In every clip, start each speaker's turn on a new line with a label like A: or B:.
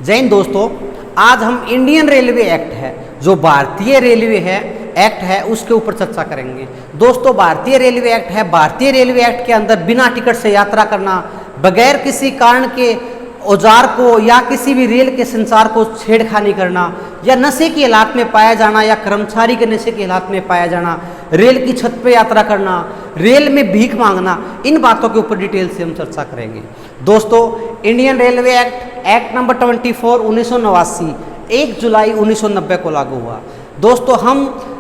A: जय हिंद दोस्तों, आज हम इंडियन रेलवे एक्ट है जो भारतीय रेलवे है एक्ट है उसके ऊपर चर्चा करेंगे। दोस्तों, भारतीय रेलवे एक्ट है, भारतीय रेलवे एक्ट के अंदर बिना टिकट से यात्रा करना, बगैर किसी कारण के औजार को या किसी भी रेल के संचार को छेड़खानी करना, या नशे की हालत में पाया जाना या कर्मचारी के नशे की हालत में पाया जाना, रेल की छत पे यात्रा करना, रेल में भीख मांगना, इन बातों के ऊपर डिटेल से हम चर्चा करेंगे। दोस्तों, इंडियन रेलवे एक्ट नंबर 24 1989 1 जुलाई 1990 को लागू हुआ। दोस्तों, हम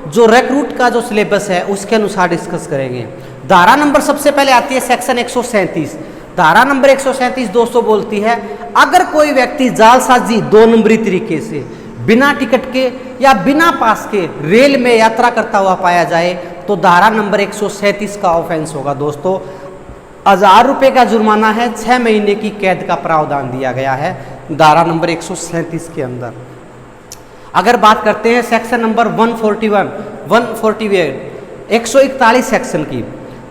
A: जो रिक्रूट का जो सिलेबस है उसके अनुसार डिस्कस करेंगे। धारा नंबर सबसे पहले आती है सेक्शन 137। धारा नंबर 137 दोस्तों बोलती है, अगर कोई व्यक्ति जालसाजी 2 नंबरी तरीके से बिना टिकट के या बिना पास के रेल में यात्रा करता हुआ पाया जाए तो धारा नंबर 137 का ऑफेंस होगा। दोस्तों, 1000 रुपये का जुर्माना है, 6 महीने की कैद का प्रावधान दिया गया है धारा नंबर 137 के अंदर। अगर बात करते हैं सेक्शन नंबर 141 141 सेक्शन की,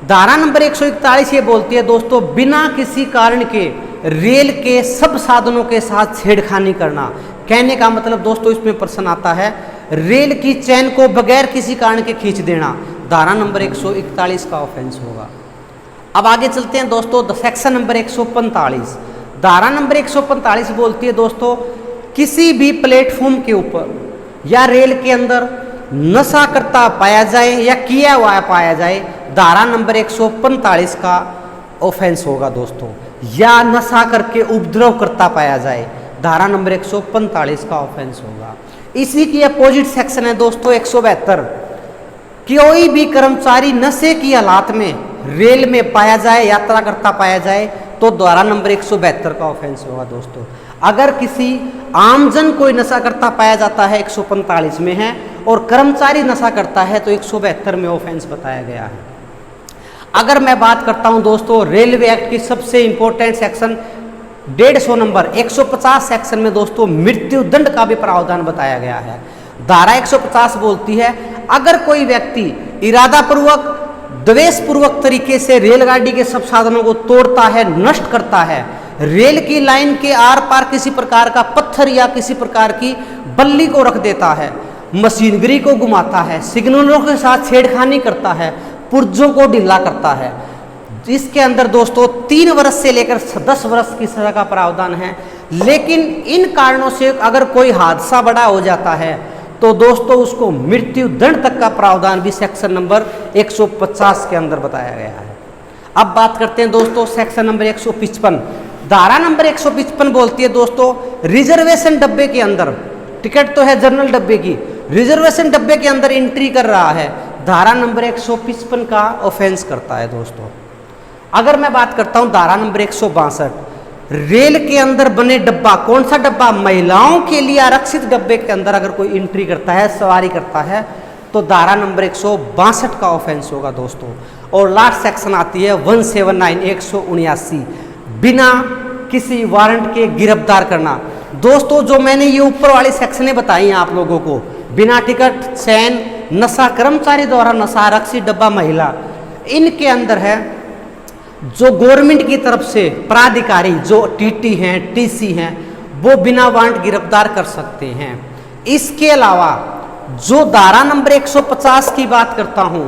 A: धारा नंबर 141 ये बोलती है दोस्तों, बिना किसी कारण के रेल के सब साधनों के साथ छेड़खानी करना। कहने का मतलब दोस्तों इसमें प्रश्न आता है, रेल की चैन को बगैर किसी कारण के खींच देना, धारा नंबर 141 का ऑफेंस होगा। अब आगे चलते हैं दोस्तों, सेक्शन नंबर 145। धारा नंबर 145 बोलती है दोस्तों, किसी भी प्लेटफॉर्म के ऊपर या रेल के अंदर नशा करता पाया जाए या किया हुआ पाया जाए, धारा नंबर 145 का ऑफेंस होगा दोस्तों। या नशा करके उपद्रव करता पाया जाए, धारा नंबर 145 का ऑफेंस होगा। इसी की अपोजिट सेक्शन है दोस्तों 172। कोई भी कर्मचारी नशे की हालत में रेल में पाया जाए, यात्रा करता पाया जाए तो धारा नंबर 172 का ऑफेंस होगा दोस्तों। अगर किसी आमजन कोई नशा करता पाया जाता है 145 में है, और कर्मचारी नशा करता है तो 172 में ऑफेंस बताया गया है। अगर मैं बात करता हूं दोस्तों रेलवे एक्ट की सबसे इंपॉर्टेंट सेक्शन 150 नंबर 150 सेक्शन में दोस्तों मृत्यु दंड का भी प्रावधान बताया गया है। धारा 150 बोलती है, अगर कोई व्यक्ति इरादापूर्वक द्वेषपूर्वक तरीके से रेलगाड़ी के सब साधनों को तोड़ता है, नष्ट करता है, रेल की लाइन के आर पार किसी प्रकार का पत्थर या किसी प्रकार की बल्ली को रख देता है, मशीनरी को घुमाता है, सिग्नलों के साथ छेड़खानी करता है, पुर्जों को ढीला करता है, इसके अंदर दोस्तों 3 वर्ष से लेकर 10 वर्ष की सजा का प्रावधान है। लेकिन इन कारणों से अगर कोई हादसा बड़ा हो जाता है तो दोस्तों उसको मृत्यु दंड तक का प्रावधान भी सेक्शन नंबर 150 के अंदर बताया गया है। अब बात करते हैं दोस्तों सेक्शन नंबर 155। धारा नंबर 155 बोलती है दोस्तों, रिजर्वेशन डब्बे के अंदर, टिकट तो है जनरल डब्बे की, रिजर्वेशन डब्बे के अंदर एंट्री कर रहा है, धारा नंबर 155 का ऑफेंस करता है दोस्तों। अगर मैं बात करता हूं धारा नंबर 162, रेल के अंदर बने डब्बा, कौन सा डब्बा, महिलाओं के लिए आरक्षित डब्बे के अंदर अगर कोई एंट्री करता है, सवारी करता है तो धारा नंबर 162 का ऑफेंस होगा दोस्तों। और लास्ट सेक्शन आती है 179 179, बिना किसी वारंट के गिरफ्तार करना। दोस्तों, जो मैंने ये ऊपर वाली सेक्शनें बताई हैं आप लोगों को, बिना टिकट, चैन, नशा, कर्मचारी द्वारा नशा, आरक्षित डब्बा, महिला, इनके अंदर है जो गवर्नमेंट की तरफ से प्राधिकारी जो टीटी हैं, टीसी हैं, वो बिना वारंट गिरफ्तार कर सकते हैं। इसके अलावा जो धारा नंबर 150 की बात करता हूं,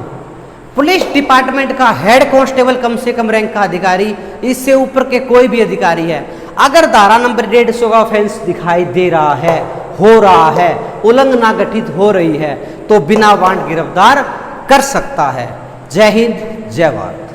A: पुलिस डिपार्टमेंट का हेड कांस्टेबल कम से कम रैंक का अधिकारी, इससे ऊपर के कोई भी अधिकारी है, अगर धारा नंबर 150 का ऑफेंस दिखाई दे रहा है, हो रहा है, उल्लंघना घटित हो रही है तो बिना वारंट गिरफ्तार कर सकता है। जय हिंद, जय भारत।